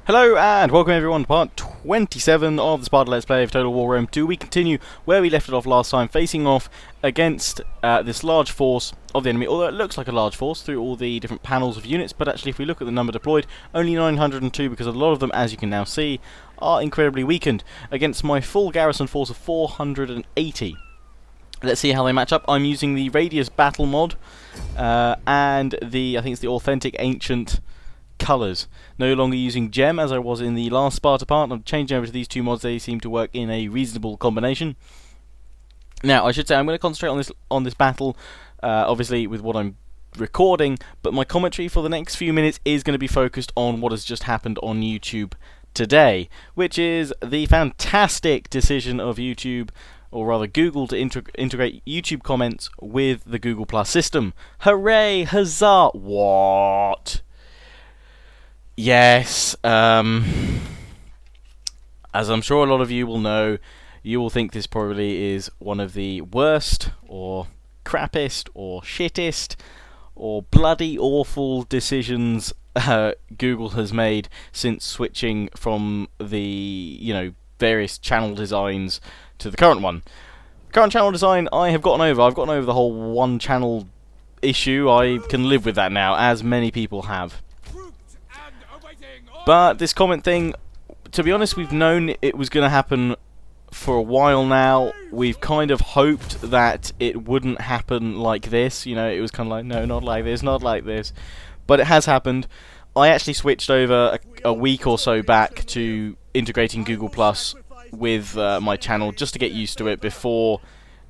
Hello and welcome everyone to part 27 of the Sparta Let's Play of Total War Rome 2. We continue where we left it off last time, facing off against this large force of the enemy, although it looks like a large force through all the different panels of units, but actually if we look at the number deployed, only 902 because a lot of them, as you can now see, are incredibly weakened against my full garrison force of 480. Let's see how they match up. I'm using the Radius Battle mod and I think it's the Authentic Ancient colours. No longer using gem as I was in the last Sparta part. I'm changing over to these two mods. They seem to work in a reasonable combination. Now I should say I'm going to concentrate on this battle, obviously with what I'm recording, but my commentary for the next few minutes is going to be focused on what has just happened on YouTube today, which is the fantastic decision of YouTube, or rather Google, to integrate YouTube comments with the Google Plus system. Hooray! Huzzah! What? Yes, as I'm sure a lot of you will know, you will think this probably is one of the worst, or crappiest, or shittest, or bloody awful decisions Google has made since switching from the, various channel designs to the current one. Current channel design I have gotten over. I've gotten over the whole one channel issue. I can live with that now, as many people have. But this comment thing, to be honest, we've known it was going to happen for a while now. We've kind of hoped that it wouldn't happen like this. It was kind of like, no, not like this, not like this. But it has happened. I actually switched over a week or so back to integrating Google Plus with my channel just to get used to it before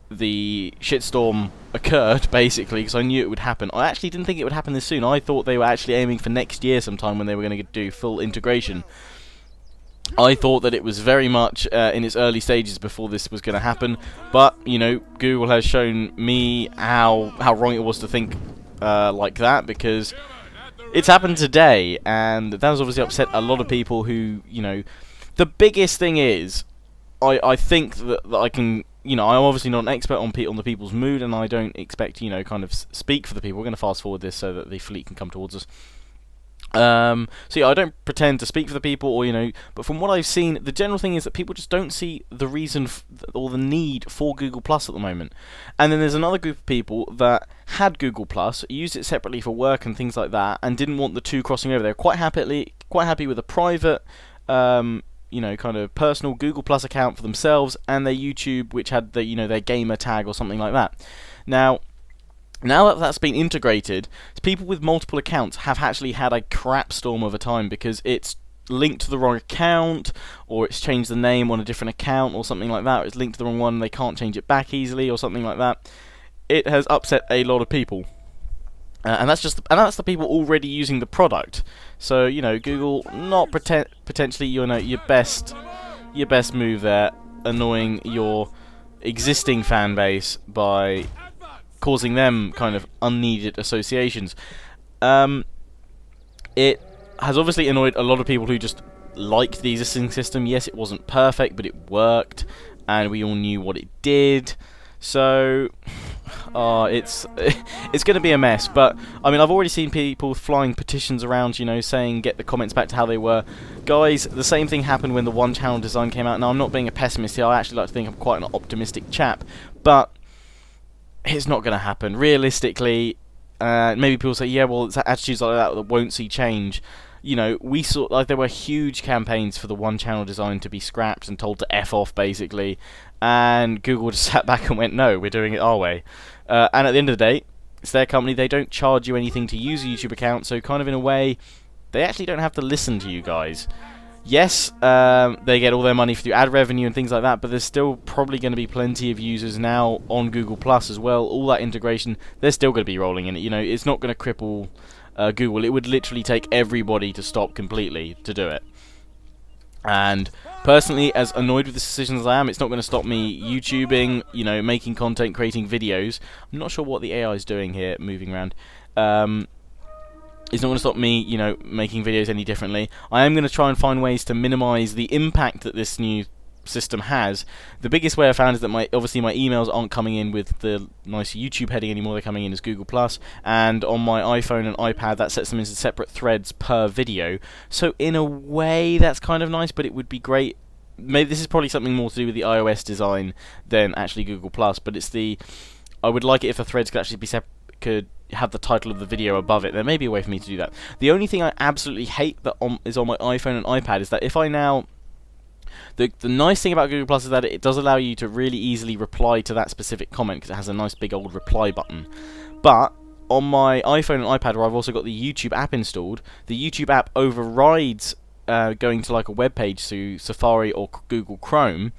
the shitstorm occurred, basically, because I knew it would happen. I actually didn't think it would happen this soon. I thought they were actually aiming for next year sometime when they were going to do full integration. I thought that it was very much in its early stages before this was going to happen, but, Google has shown me how wrong it was to think like that, because it's happened today, and that has obviously upset a lot of people who, the biggest thing is, I think that I can, I'm obviously not an expert on the people's mood, and I don't expect, kind of speak for the people. We're going to fast forward this so that the fleet can come towards us. So yeah, I don't pretend to speak for the people, or but from what I've seen, the general thing is that people just don't see the reason or the need for Google Plus at the moment. And then there's another group of people that had Google Plus, used it separately for work and things like that, and didn't want the two crossing over. They're quite happy with a private, kind of personal Google Plus account for themselves and their YouTube, which had the, their gamer tag or something like that. Now that that's been integrated, people with multiple accounts have actually had a crap storm of a time because it's linked to the wrong account, or it's changed the name on a different account or something like that, or it's linked to the wrong one and they can't change it back easily or something like that. It has upset a lot of people. And that's the people already using the product. So Google not potentially your best move there, annoying your existing fan base by causing them kind of unneeded associations. It has obviously annoyed a lot of people who just liked the existing system. Yes, it wasn't perfect, but it worked, and we all knew what it did. So, it's going to be a mess. But I mean, I've already seen people flying petitions around, saying get the comments back to how they were. Guys, the same thing happened when the one-channel design came out. Now, I'm not being a pessimist here. I actually like to think I'm quite an optimistic chap, but it's not going to happen realistically. Maybe people say, yeah, well, it's attitudes like that won't see change. We saw there were huge campaigns for the one-channel design to be scrapped and told to F off, basically, and Google just sat back and went, no, we're doing it our way. And at the end of the day, it's their company. They don't charge you anything to use a YouTube account, so kind of in a way, they actually don't have to listen to you guys. Yes, they get all their money through ad revenue and things like that, but there's still probably going to be plenty of users now on Google Plus as well. All that integration, they're still going to be rolling in it. It's not going to cripple Google. It would literally take everybody to stop completely to do it. And personally, as annoyed with this decision as I am, it's not going to stop me YouTubing, making content, creating videos. I'm not sure what the AI is doing here, moving around. It's not going to stop me, making videos any differently. I am going to try and find ways to minimise the impact that this new system has. The biggest way I found is that obviously my emails aren't coming in with the nice YouTube heading anymore. They're coming in as Google+, and on my iPhone and iPad that sets them into separate threads per video. So in a way that's kind of nice, but it would be great. Maybe this is probably something more to do with the iOS design than actually Google+, but it's I would like it if the threads could actually be could have the title of the video above it. There may be a way for me to do that. The only thing I absolutely hate that is on my iPhone and iPad is that if I now... The nice thing about Google Plus is that it does allow you to really easily reply to that specific comment because it has a nice big old reply button. But on my iPhone and iPad, where I've also got the YouTube app installed, the YouTube app overrides going to like a web page through Safari or Google Chrome,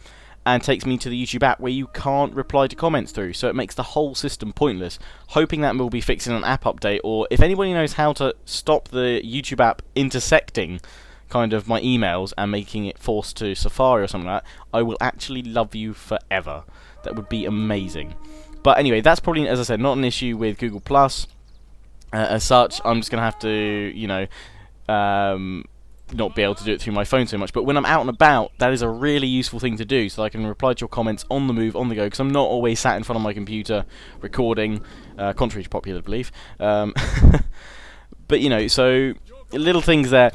and takes me to the YouTube app where you can't reply to comments through, so it makes the whole system pointless. Hoping that will be fixed in an app update, or if anybody knows how to stop the YouTube app intersecting kind of my emails and making it forced to Safari or something like that, I will actually love you forever. That would be amazing. But anyway, that's probably, as I said, not an issue with Google Plus as such. I'm just going to have to, you know, not be able to do it through my phone so much, but when I'm out and about, that is a really useful thing to do, so I can reply to your comments on the move, on the go, because I'm not always sat in front of my computer recording, contrary to popular belief. But you know, so little things there.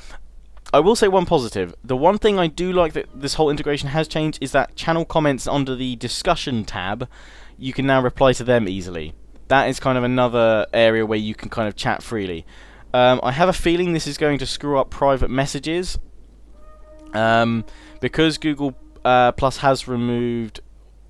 I will say one positive. The one thing I do like that this whole integration has changed is that channel comments under the discussion tab, you can now reply to them easily. That is kind of another area where you can kind of chat freely. I have a feeling this is going to screw up private messages, because Google Plus has removed,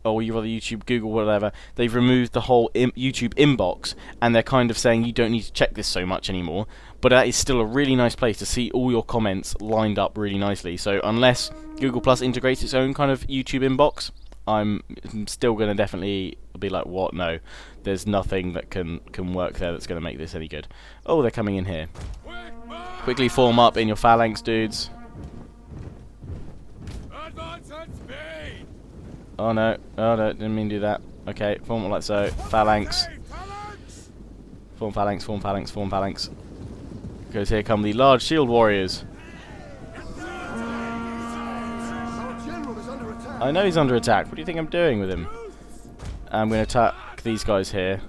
or rather YouTube, Google, whatever, they've removed the whole YouTube inbox, and they're kind of saying you don't need to check this so much anymore, but that is still a really nice place to see all your comments lined up really nicely. So unless Google Plus integrates its own kind of YouTube inbox, I'm still going to definitely be like, what? No, there's nothing that can work there that's going to make this any good. Oh, they're coming in here. Quickly form up in your phalanx, dudes. Oh no, didn't mean to do that. Okay, form up like so. Phalanx. Form phalanx, form phalanx, form phalanx. Because here come the large shield warriors. I know he's under attack. What do you think I'm doing with him? I'm going to attack these guys here.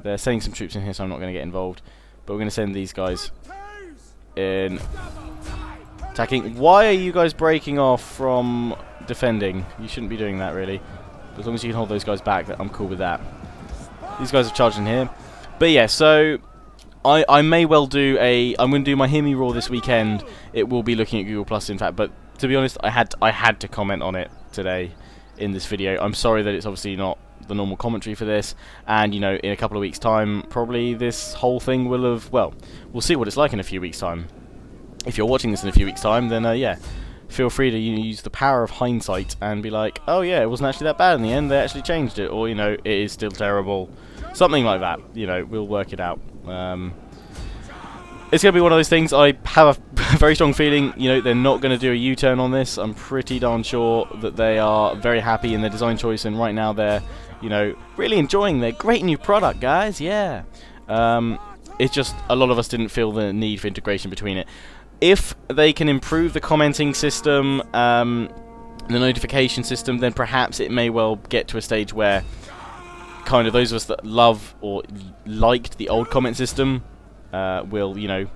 They're sending some troops in here, so I'm not going to get involved. But we're going to send these guys in. Attacking. Why are you guys breaking off from defending? You shouldn't be doing that, really. As long as you can hold those guys back, I'm cool with that. These guys have charged in here. But yeah, so I may well do I'm going to do my Hear Me Roar this weekend. It will be looking at Google Plus, in fact, but to be honest, I had to comment on it today in this video. I'm sorry that it's obviously not the normal commentary for this, and you know, in a couple of weeks' time, probably this whole thing will have, well, we'll see what it's like in a few weeks' time. If you're watching this in a few weeks' time, then yeah, feel free to use the power of hindsight and be like, oh yeah, it wasn't actually that bad in the end, they actually changed it, or you know, it is still terrible. Something like that, you know, we'll work it out. It's going to be one of those things. I have a very strong feeling, you know, they're not going to do a U-turn on this. I'm pretty darn sure that they are very happy in their design choice, and right now they're, you know, really enjoying their great new product, guys. Yeah. It's just a lot of us didn't feel the need for integration between it. If they can improve the commenting system, the notification system, then perhaps it may well get to a stage where kind of those of us that love or liked the old comment system will, you know,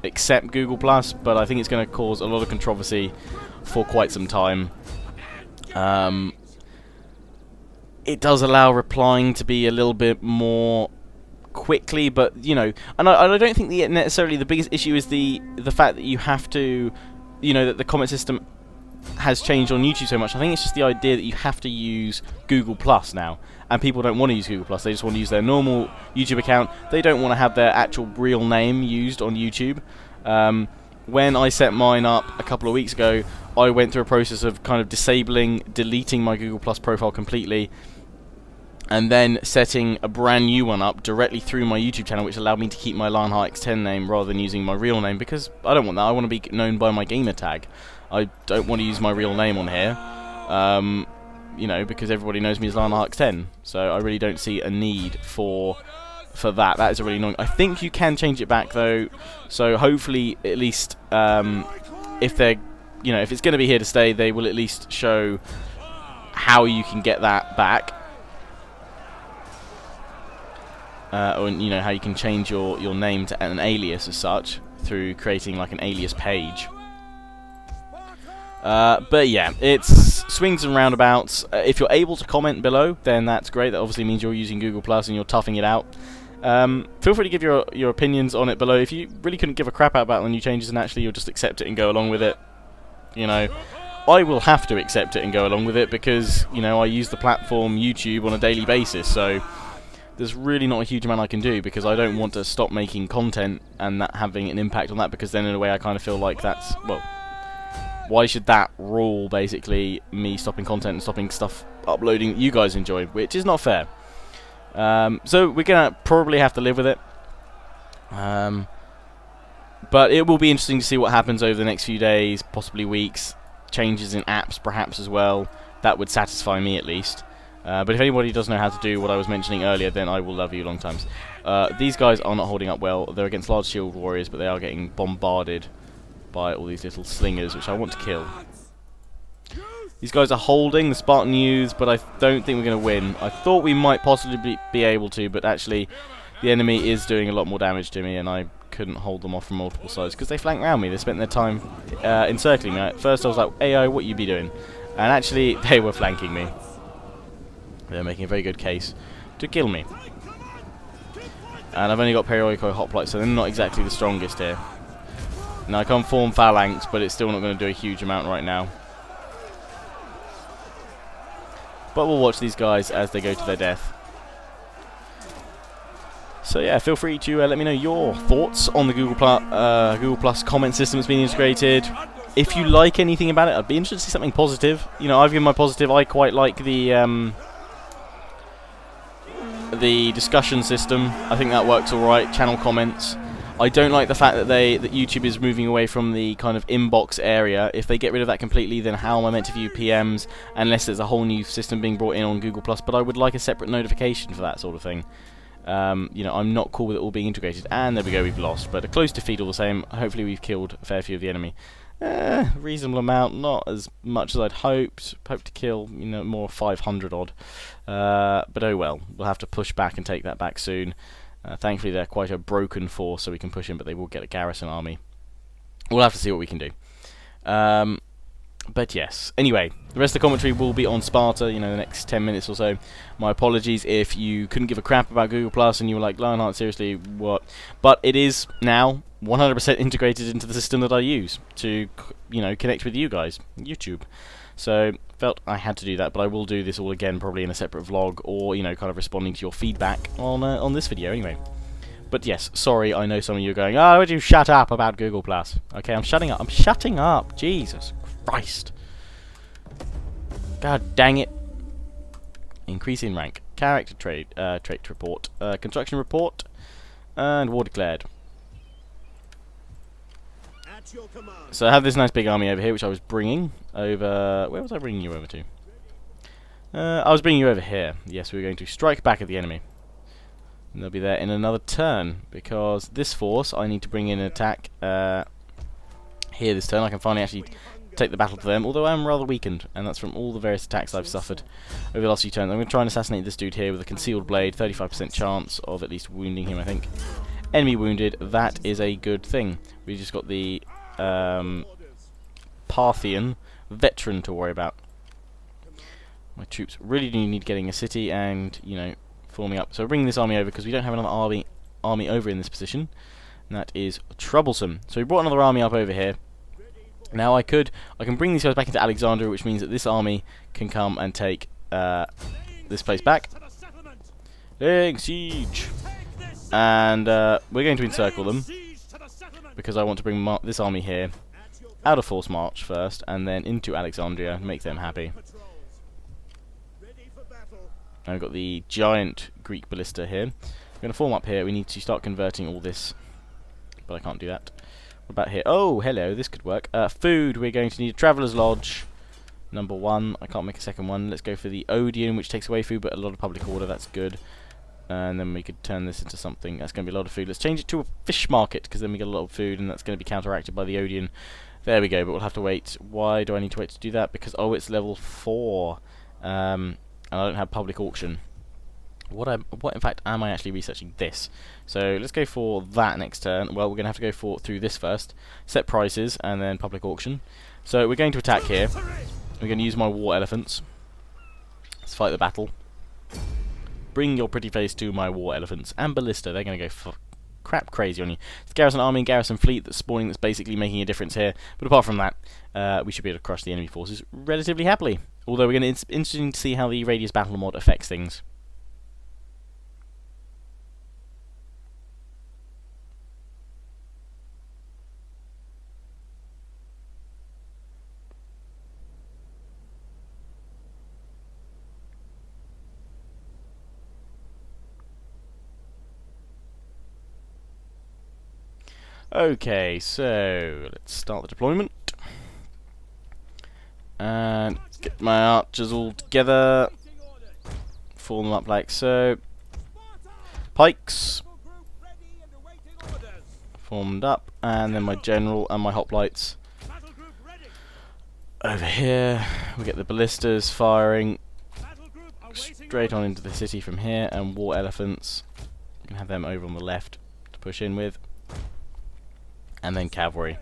accept Google Plus, but I think it's going to cause a lot of controversy for quite some time. It does allow replying to be a little bit more quickly, but you know, and I don't think necessarily the biggest issue is the fact that you have to, you know, that the comment system has changed on YouTube so much. I think it's just the idea that you have to use Google Plus now, and people don't want to use Google Plus. They just want to use their normal YouTube account. They don't want to have their actual real name used on YouTube. When I set mine up a couple of weeks ago, I went through a process of kind of deleting my Google Plus profile completely, and then setting a brand new one up directly through my YouTube channel, which allowed me to keep my Lionheart X10 name rather than using my real name, because I don't want that. I want to be known by my gamer tag. I don't want to use my real name on here, you know, because everybody knows me as Lionheart X10. So I really don't see a need for that. That is really annoying. I think you can change it back though. So hopefully, at least if they're you know, if it's going to be here to stay, they will at least show how you can get that back. Or, you know, how you can change your name to an alias as such through creating like an alias page. But yeah, it's swings and roundabouts. If you're able to comment below, then that's great. That obviously means you're using Google Plus and you're toughing it out. Feel free to give your opinions on it below. If you really couldn't give a crap about the new changes and actually you'll just accept it and go along with it, you know, I will have to accept it and go along with it because, you know, I use the platform YouTube on a daily basis, so there's really not a huge amount I can do because I don't want to stop making content and that having an impact on that, because then in a way I kind of feel like that's, well, why should that rule basically me stopping content and stopping stuff uploading that you guys enjoy, which is not fair. So we're going to probably have to live with it. But it will be interesting to see what happens over the next few days, possibly weeks, changes in apps perhaps as well. That would satisfy me at least. But if anybody does know how to do what I was mentioning earlier, then I will love you long times. These guys are not holding up well. They're against large shield warriors, but they are getting bombarded by all these little slingers, which I want to kill. These guys are holding the Spartan youths, but I don't think we're going to win. I thought we might possibly be able to, but actually the enemy is doing a lot more damage to me, and I couldn't hold them off from multiple sides because they flanked around me. They spent their time encircling me. At first I was like, AI, what you be doing? And actually they were flanking me. They're making a very good case to kill me. And I've only got periodical hoplites, so they're not exactly the strongest here. Now I can't form phalanx, but it's still not going to do a huge amount right now. But we'll watch these guys as they go to their death. So yeah, feel free to let me know your thoughts on the Google Plus comment system that's been integrated. If you like anything about it, I'd be interested to see something positive. You know, I've given my positive. I quite like the discussion system. I think that works alright. Channel comments. I don't like the fact that YouTube is moving away from the kind of inbox area. If they get rid of that completely, then how am I meant to view PMs unless there's a whole new system being brought in on Google Plus? But I would like a separate notification for that sort of thing. You know, I'm not cool with it all being integrated. And there we go, we've lost. But a close defeat all the same. Hopefully we've killed a fair few of the enemy. Reasonable amount, not as much as I'd hoped. Hoped to kill, you know, more 500 odd. But oh well, we'll have to push back and take that back soon. Thankfully they're quite a broken force, so we can push in, but they will get a garrison army. We'll have to see what we can do. But yes, anyway, the rest of the commentary will be on Sparta, you know, the next 10 minutes or so. My apologies if you couldn't give a crap about Google Plus and you were like, Lionheart, seriously, what? But it is now 100% integrated into the system that I use to, you know, connect with you guys, YouTube. So felt I had to do that, but I will do this all again probably in a separate vlog, or, you know, kind of responding to your feedback on this video anyway. But yes, sorry, I know some of you are going, oh, would you shut up about Google Plus? Okay, I'm shutting up. I'm shutting up. Jesus Christ. God dang it. Increase in rank. Character trait report. Construction report. And war declared. So I have this nice big army over here, which I was bringing over... Where was I bringing you over to? I was bringing you over here. Yes, we were going to strike back at the enemy. And they'll be there in another turn, because this force, I need to bring in an attack here this turn. I can finally actually take the battle to them, although I am rather weakened, and that's from all the various attacks I've suffered over the last few turns. I'm going to try and assassinate this dude here with a concealed blade, 35% chance of at least wounding him, I think. Enemy wounded, that is a good thing. We just got the Parthian veteran to worry about. My troops really do need getting a city and, you know, forming up. So bringing this army over because we don't have another army over in this position, and that is troublesome. So we brought another army up over here. Now I can bring these guys back into Alexandria, which means that this army can come and take this place back. Laying siege. And we're going to encircle them because I want to bring this army here out of force march first and then into Alexandria and make them happy. And we've got the giant Greek ballista here. We're going to form up here. We need to start converting all this, but I can't do that. What about here? Oh, hello, this could work. Food, we're going to need a Traveller's Lodge, number 1. I can't make a second one. Let's go for the Odeon, which takes away food, but a lot of public order, that's good. And then we could turn this into something. That's going to be a lot of food. Let's change it to a fish market, because then we get a lot of food, and that's going to be counteracted by the Odeon There we go, but we'll have to wait. Why do I need to wait to do that? Because, oh, it's level 4. And I don't have public auction. What in fact am I actually researching? This. So let's go for that next turn. Well, we're going to have to go through this first. Set prices and then public auction. So we're going to attack here. We're going to use my war elephants. Let's fight the battle. Bring your pretty face to my war elephants. And ballista, they're going to go crap crazy on you. It's garrison army and garrison fleet that's spawning, that's basically making a difference here. But apart from that, we should be able to crush the enemy forces relatively happily. Although we're going to, it's interesting to see how the radius battle mod affects things. Okay, so let's start the deployment. And get my archers all together. Form them up like so. Pikes. Formed up. And then my general and my hoplites. Over here. We get the ballistas firing. Straight on into the city from here. And war elephants. We can have them over on the left to push in with. And then cavalry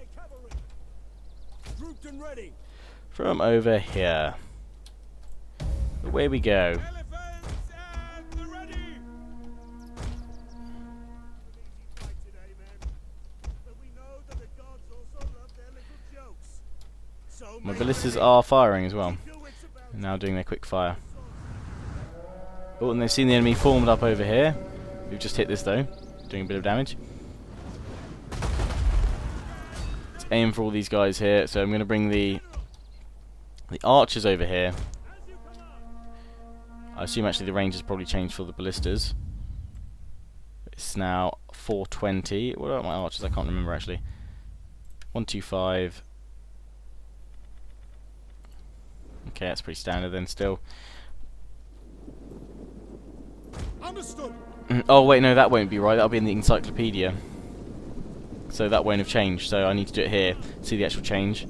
from over here. Away we go. My ballistas are firing as well. They're now doing their quick fire. Oh, and they've seen the enemy formed up over here. We've just hit this though, doing a bit of damage. Aim for all these guys here, so I'm going to bring the archers over here. I assume actually the range has probably changed for the ballistas. It's now 420. What are my archers? I can't remember actually. 125. Okay, that's pretty standard then still. Understood. Oh wait, no, that won't be right. That'll be in the encyclopedia. So that won't have changed, so I need to do it here, see the actual change.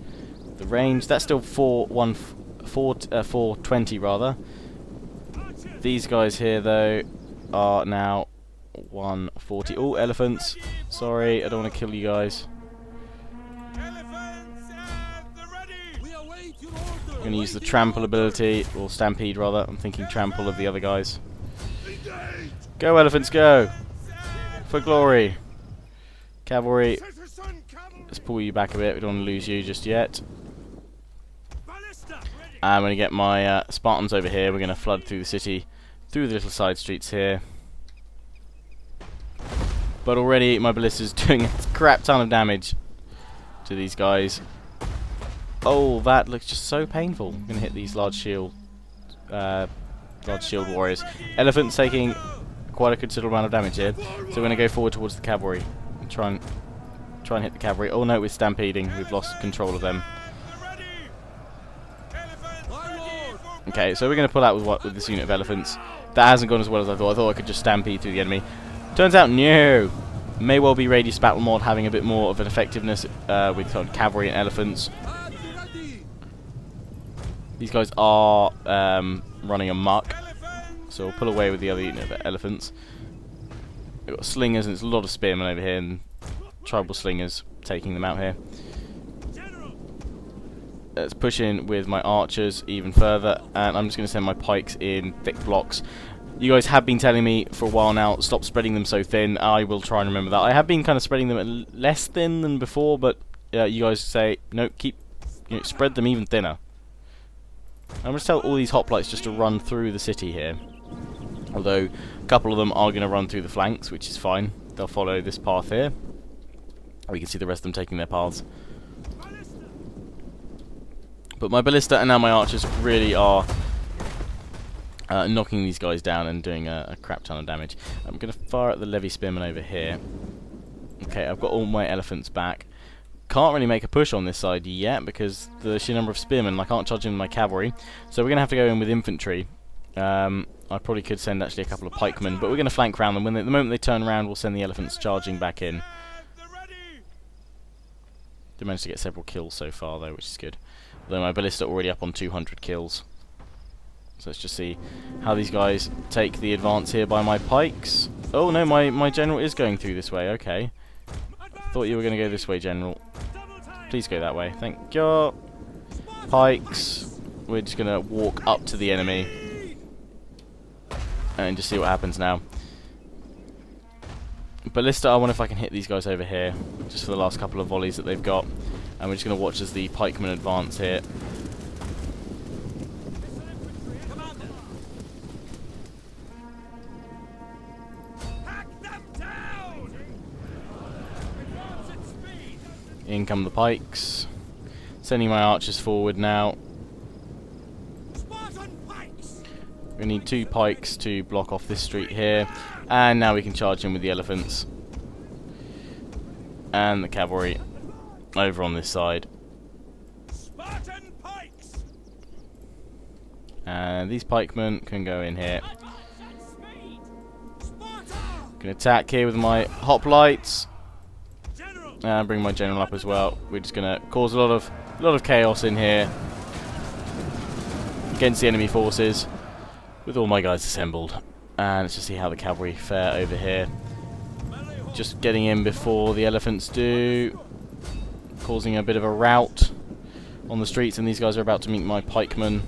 The range, that's still 420 rather. These guys here though are now 140. Oh, elephants. Sorry, I don't want to kill you guys. I'm going to use the trample ability, or stampede rather. I'm thinking trample of the other guys. Go elephants, go! For glory! Cavalry, let's pull you back a bit, we don't want to lose you just yet. I'm going to get my Spartans over here, we're going to flood through the city, through the little side streets here. But already my ballista's doing a crap ton of damage to these guys. Oh, that looks just so painful. I'm going to hit these large shield warriors. Elephants taking quite a considerable amount of damage here, so we're going to go forward towards the cavalry. Try and hit the cavalry. Oh no, we're stampeding. We've lost control of them. Okay, so we're going to pull out with this unit of elephants. That hasn't gone as well as I thought. I thought I could just stampede through the enemy. Turns out, no. May well be Radius Battle Mod having a bit more of an effectiveness with sort of cavalry and elephants. These guys are running amok, so we'll pull away with the other unit of elephants. We've got slingers, and there's a lot of spearmen over here, and tribal slingers taking them out here. Let's push in with my archers even further, and I'm just going to send my pikes in thick blocks. You guys have been telling me for a while now, stop spreading them so thin. I will try and remember that. I have been kind of spreading them less thin than before, but you guys say, no, spread them even thinner. I'm going to tell all these hoplites just to run through the city here. Although, a couple of them are going to run through the flanks, which is fine. They'll follow this path here. We can see the rest of them taking their paths. But my ballista and now my archers really are knocking these guys down and doing a crap ton of damage. I'm going to fire at the levy spearmen over here. Okay, I've got all my elephants back. Can't really make a push on this side yet because the sheer number of spearmen, I can't charge in my cavalry. So we're going to have to go in with infantry. I probably could send actually a couple of pikemen, but we're going to flank round them. The moment they turn around, we'll send the elephants charging back in. Did manage to get several kills so far though, which is good. Although my ballista already up on 200 kills. So let's just see how these guys take the advance here by my pikes. Oh no, my general is going through this way, okay. Thought you were going to go this way, general. Please go that way, thank you. Pikes. We're just going to walk up to the enemy. And just see what happens now. Ballista, I wonder if I can hit these guys over here. Just for the last couple of volleys that they've got. And we're just going to watch as the pikemen advance here. In come the pikes. Sending my archers forward now. We need 2 pikes to block off this street here. And now we can charge in with the elephants. And the cavalry over on this side. And these pikemen can go in here. Can attack here with my hoplites. And bring my general up as well. We're just gonna cause a lot of chaos in here against the enemy forces with all my guys assembled. And let's just see how the cavalry fare over here. Just getting in before the elephants do, causing a bit of a rout on the streets, and these guys are about to meet my pikemen.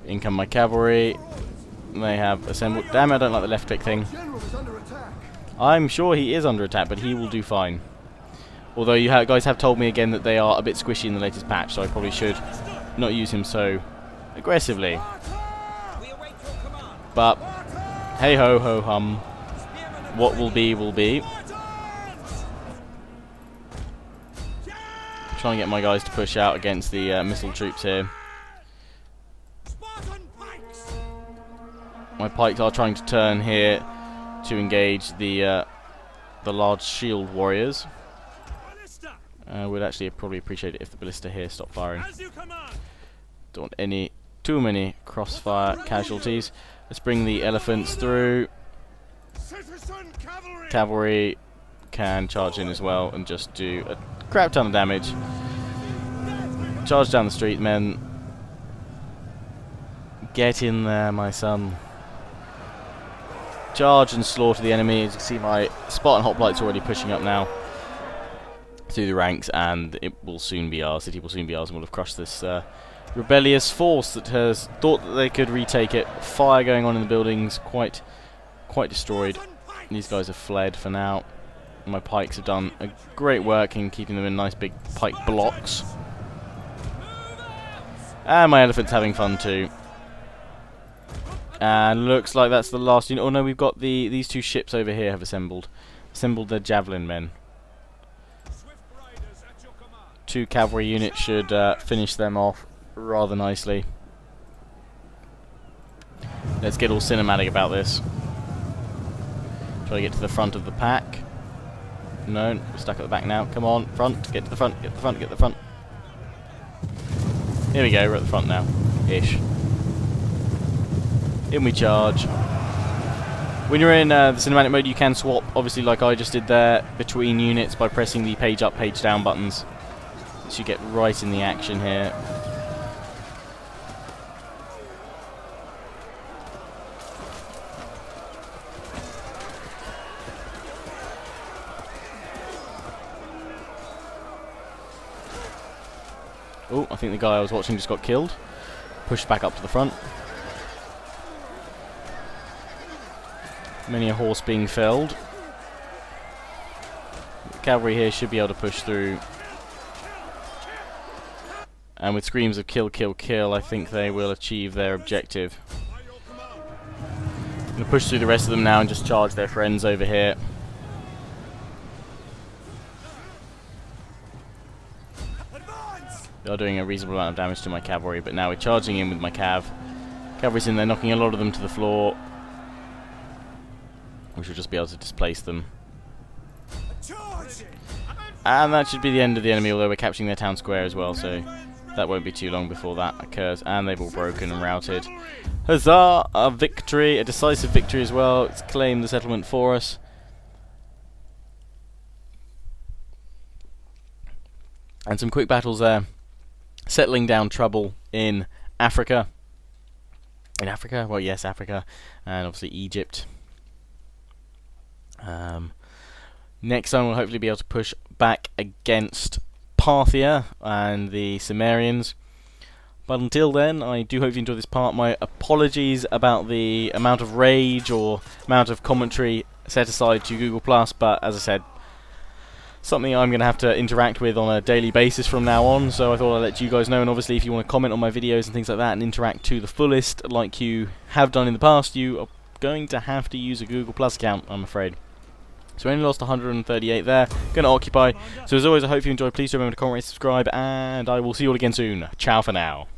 In come my cavalry. They have assembled. Damn, I don't like the left click thing. I'm sure he is under attack, but he will do fine. Although you guys have told me again that they are a bit squishy in the latest patch, so I probably should not use him so aggressively. But hey ho ho hum. What will be will be. Trying to get my guys to push out against the missile troops here. My pikes are trying to turn here to engage the large shield warriors. Would actually probably appreciate it if the ballista here stopped firing. Don't want too many crossfire casualties. Let's bring the elephants through. Cavalry can charge in as well and just do a crap ton of damage. Charge down the street, men. Get in there, my son. Charge and slaughter the enemy. As you can see, my Spartan hoplites already pushing up now through the ranks, and it will soon be ours. City will soon be ours, and we'll have crushed this rebellious force that has thought that they could retake it. Fire going on in the buildings, quite destroyed. These guys have fled for now. My pikes have done a great work in keeping them in nice big pike blocks, and my elephant's having fun too. And looks like that's the last unit. Oh no, we've got these 2 ships over here have assembled their javelin men. 2 cavalry units should finish them off rather nicely. Let's get all cinematic about this. Try to get to the front of the pack. No, we're stuck at the back now. Come on, front, get to the front, get to the front, get to the front. Here we go, we're at the front now. Ish. In we charge. When you're in the cinematic mode, you can swap, obviously like I just did there, between units by pressing the page up, page down buttons. So you get right in the action here. Oh, I think the guy I was watching just got killed. Pushed back up to the front. Many a horse being felled. The cavalry here should be able to push through. And with screams of kill, kill, kill, I think they will achieve their objective. I'm going to push through the rest of them now and just charge their friends over here. They are doing a reasonable amount of damage to my cavalry, but now we're charging in with my cav. Cavalry's in there, knocking a lot of them to the floor. We should just be able to displace them. And that should be the end of the enemy, although we're capturing their town square as well, so that won't be too long before that occurs, and they've all broken and routed. Huzzah! A victory, a decisive victory as well. It's claimed the settlement for us. And some quick battles there. Settling down trouble in Africa. In Africa? Well, yes, Africa. And obviously Egypt. Next time we'll hopefully be able to push back against Parthia and the Cimmerians. But until then, I do hope you enjoyed this part. My apologies about the amount of rage or amount of commentary set aside to Google+, but as I said, something I'm going to have to interact with on a daily basis from now on, so I thought I'd let you guys know. And obviously if you want to comment on my videos and things like that and interact to the fullest like you have done in the past, you are going to have to use a Google+ account, I'm afraid. So we only lost 138 there, going to occupy. So as always, I hope you enjoyed. Please remember to comment, rate, subscribe, and I will see you all again soon. Ciao for now.